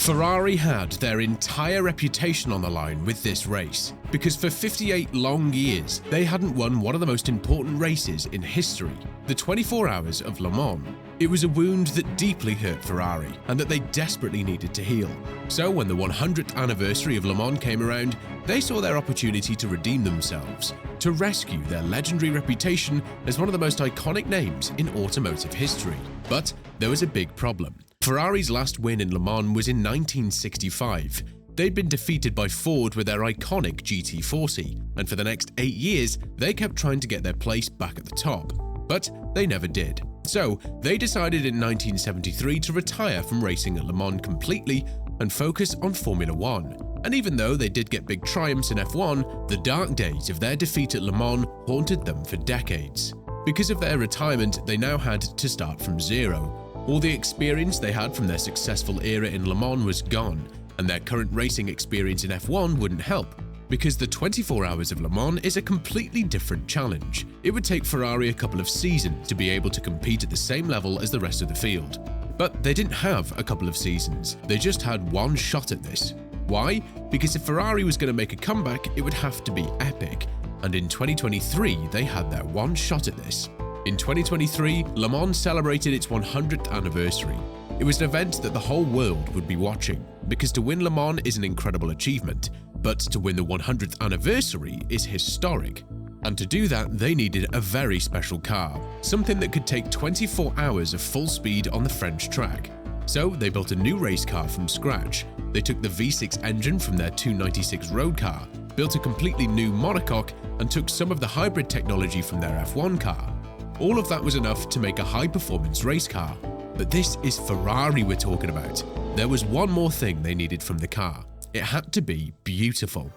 Ferrari had their entire reputation on the line with this race, because for 58 long years, they hadn't won one of the most important races in history, the 24 Hours of Le Mans. It was a wound that deeply hurt Ferrari, and that they desperately needed to heal. So when the 100th anniversary of Le Mans came around, they saw their opportunity to redeem themselves, to rescue their legendary reputation as one of the most iconic names in automotive history. But there was a big problem. Ferrari's last win in Le Mans was in 1965. They'd been defeated by Ford with their iconic GT40, and for the next 8 years, they kept trying to get their place back at the top. But they never did. So they decided in 1973 to retire from racing at Le Mans completely and focus on Formula One. And even though they did get big triumphs in F1, the dark days of their defeat at Le Mans haunted them for decades. Because of their retirement, they now had to start from zero. All the experience they had from their successful era in Le Mans was gone, and their current racing experience in F1 wouldn't help, because the 24 Hours of Le Mans is a completely different challenge. It would take Ferrari a couple of seasons to be able to compete at the same level as the rest of the field. But they didn't have a couple of seasons, they just had one shot at this. Why? Because if Ferrari was going to make a comeback, it would have to be epic, and in 2023 they had their one shot at this. In 2023, Le Mans celebrated its 100th anniversary. It was an event that the whole world would be watching, because to win Le Mans is an incredible achievement, but to win the 100th anniversary is historic. And to do that, they needed a very special car, something that could take 24 hours of full speed on the French track. So they built a new race car from scratch. They took the V6 engine from their 296 road car, built a completely new monocoque, and took some of the hybrid technology from their F1 car. All of that was enough to make a high-performance race car. But this is Ferrari we're talking about. There was one more thing they needed from the car. It had to be beautiful.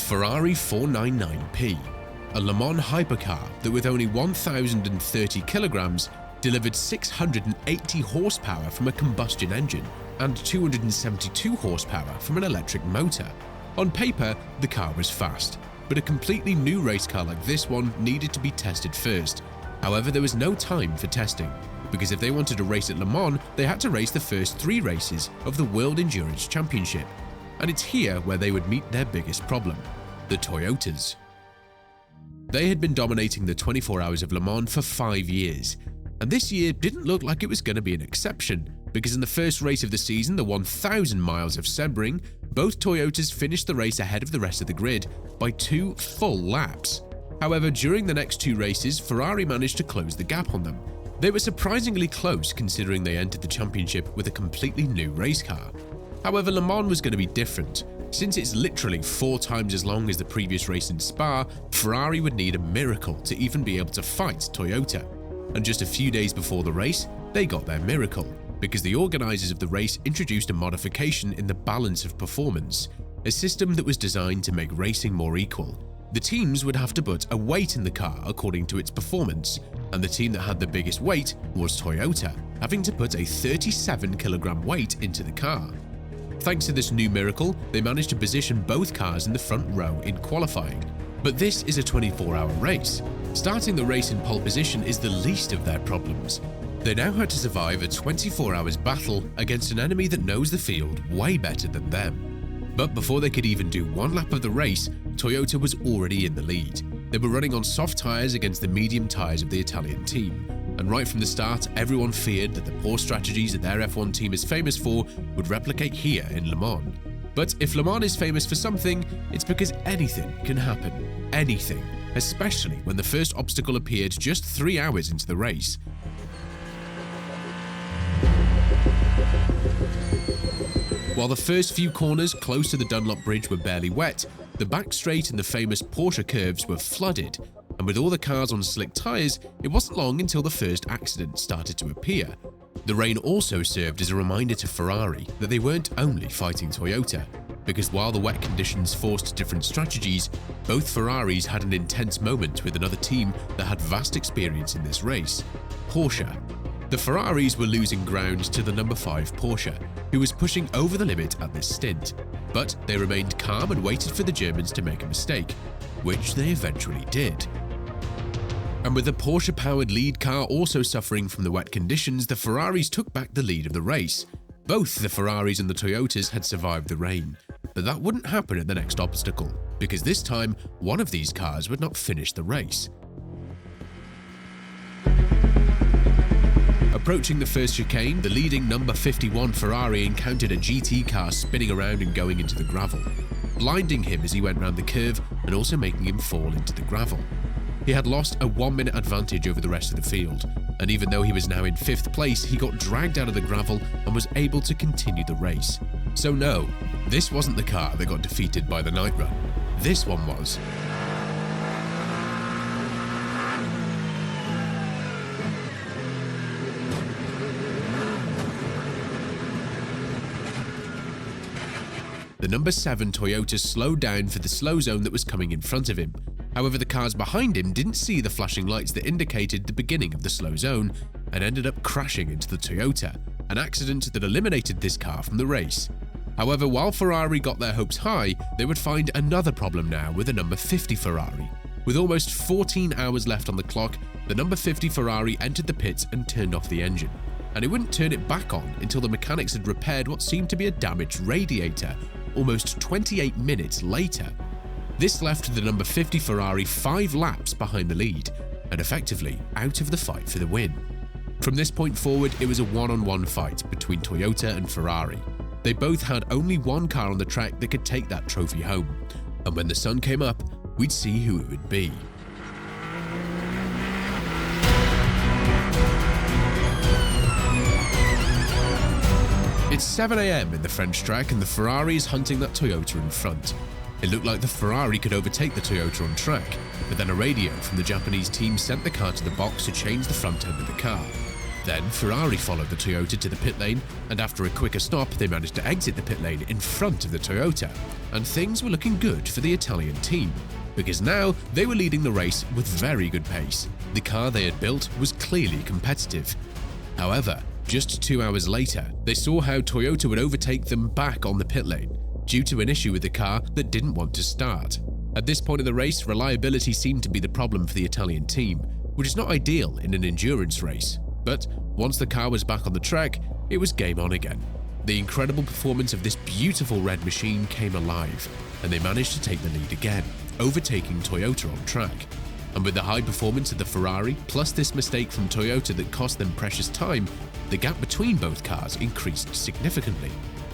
Ferrari 499P, a Le Mans hypercar that with only 1,030 kilograms delivered 680 horsepower from a combustion engine and 272 horsepower from an electric motor. On paper, the car was fast, but a completely new race car like this one needed to be tested first. However, there was no time for testing, because if they wanted to race at Le Mans, they had to race the first 3 races of the World Endurance Championship. And it's here where they would meet their biggest problem: the Toyotas. They had been dominating the 24 Hours of Le Mans for 5 years, and this year didn't look like it was going to be an exception, because in the first race of the season, the 1,000 miles of Sebring, both Toyotas finished the race ahead of the rest of the grid by 2 full laps. However, during the next 2 races, Ferrari managed to close the gap on them. They were surprisingly close considering they entered the championship with a completely new race car. However, Le Mans was going to be different. Since it's literally 4 times as long as the previous race in Spa, Ferrari would need a miracle to even be able to fight Toyota. And just a few days before the race, they got their miracle, because the organizers of the race introduced a modification in the balance of performance, a system that was designed to make racing more equal. The teams would have to put a weight in the car according to its performance, and the team that had the biggest weight was Toyota, having to put a 37-kilogram weight into the car. Thanks to this new miracle, they managed to position both cars in the front row in qualifying. But this is a 24-hour race. Starting the race in pole position is the least of their problems. They now had to survive a 24 hours battle against an enemy that knows the field way better than them. But before they could even do 1 lap of the race, Toyota was already in the lead. They were running on soft tyres against the medium tyres of the Italian team. And right from the start, everyone feared that the poor strategies that their F1 team is famous for would replicate here in Le Mans. But if Le Mans is famous for something, it's because anything can happen. Anything. Especially when the first obstacle appeared just 3 hours into the race. While the first few corners close to the Dunlop Bridge were barely wet, the back straight and the famous Porsche curves were flooded. And with all the cars on slick tyres, it wasn't long until the first accident started to appear. The rain also served as a reminder to Ferrari that they weren't only fighting Toyota. because while the wet conditions forced different strategies, both Ferraris had an intense moment with another team that had vast experience in this race, Porsche. The Ferraris were losing ground to the number 5 Porsche, who was pushing over the limit at this stint, but they remained calm and waited for the Germans to make a mistake, which they eventually did. And with the Porsche-powered lead car also suffering from the wet conditions, the Ferraris took back the lead of the race. Both the Ferraris and the Toyotas had survived the rain, but that wouldn't happen at the next obstacle, because this time, one of these cars would not finish the race. Approaching the first chicane, the leading number 51 Ferrari encountered a GT car spinning around and going into the gravel, blinding him as he went round the curve and also making him fall into the gravel. He had lost a 1-minute advantage over the rest of the field, and even though he was now in 5th place, he got dragged out of the gravel and was able to continue the race. So no, this wasn't the car that got defeated by the night run. This one was. The number 7 Toyota slowed down for the slow zone that was coming in front of him. However, the cars behind him didn't see the flashing lights that indicated the beginning of the slow zone and ended up crashing into the Toyota, an accident that eliminated this car from the race. However, while Ferrari got their hopes high, they would find another problem now with the number 50 Ferrari. With almost 14 hours left on the clock, the number 50 Ferrari entered the pits and turned off the engine. And it wouldn't turn it back on until the mechanics had repaired what seemed to be a damaged radiator, almost 28 minutes later. This left the number 50 Ferrari 5 laps behind the lead, and effectively out of the fight for the win. From this point forward, it was a one-on-one fight between Toyota and Ferrari. They both had only one car on the track that could take that trophy home, and when the sun came up, we'd see who it would be. It's 7 AM in the French track and the Ferrari is hunting that Toyota in front. It looked like the Ferrari could overtake the Toyota on track, but then a radio from the Japanese team sent the car to the box to change the front end of the car. Then Ferrari followed the Toyota to the pit lane, and after a quicker stop they managed to exit the pit lane in front of the Toyota, and things were looking good for the Italian team, because now they were leading the race with very good pace. The car they had built was clearly competitive. However, just 2 hours later, they saw how Toyota would overtake them back on the pit lane, due to an issue with the car that didn't want to start. At this point in the race, reliability seemed to be the problem for the Italian team, which is not ideal in an endurance race. But once the car was back on the track, it was game on again. The incredible performance of this beautiful red machine came alive, and they managed to take the lead again, overtaking Toyota on track. And with the high performance of the Ferrari, plus this mistake from Toyota that cost them precious time, the gap between both cars increased significantly.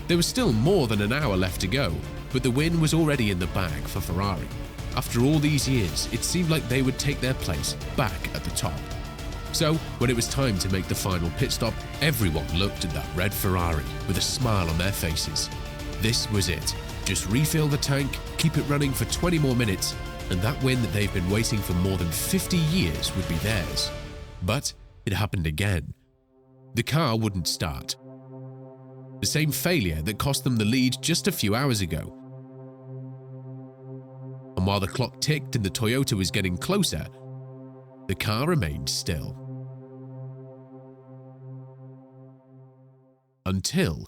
There was still more than an hour left to go, but the win was already in the bag for Ferrari. After all these years, it seemed like they would take their place back at the top. So, when it was time to make the final pit stop, everyone looked at that red Ferrari with a smile on their faces. This was it. Just refill the tank, keep it running for 20 more minutes, and that win that they've been waiting for more than 50 years would be theirs. But it happened again. The car wouldn't start. The same failure that cost them the lead just a few hours ago. And while the clock ticked and the Toyota was getting closer, the car remained still. Until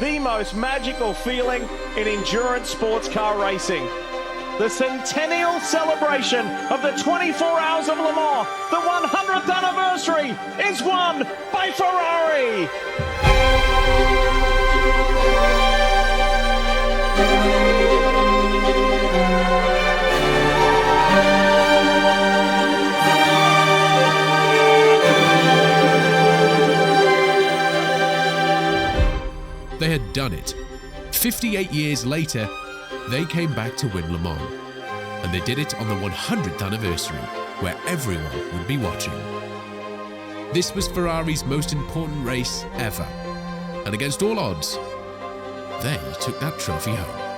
the most magical feeling in endurance sports car racing. The centennial celebration of the 24 Hours of Le Mans, the 100th anniversary, is won by Ferrari. they had done it. 58 years later, they came back to win Le Mans. And they did it on the 100th anniversary, where everyone would be watching. This was Ferrari's most important race ever. And against all odds, they took that trophy home.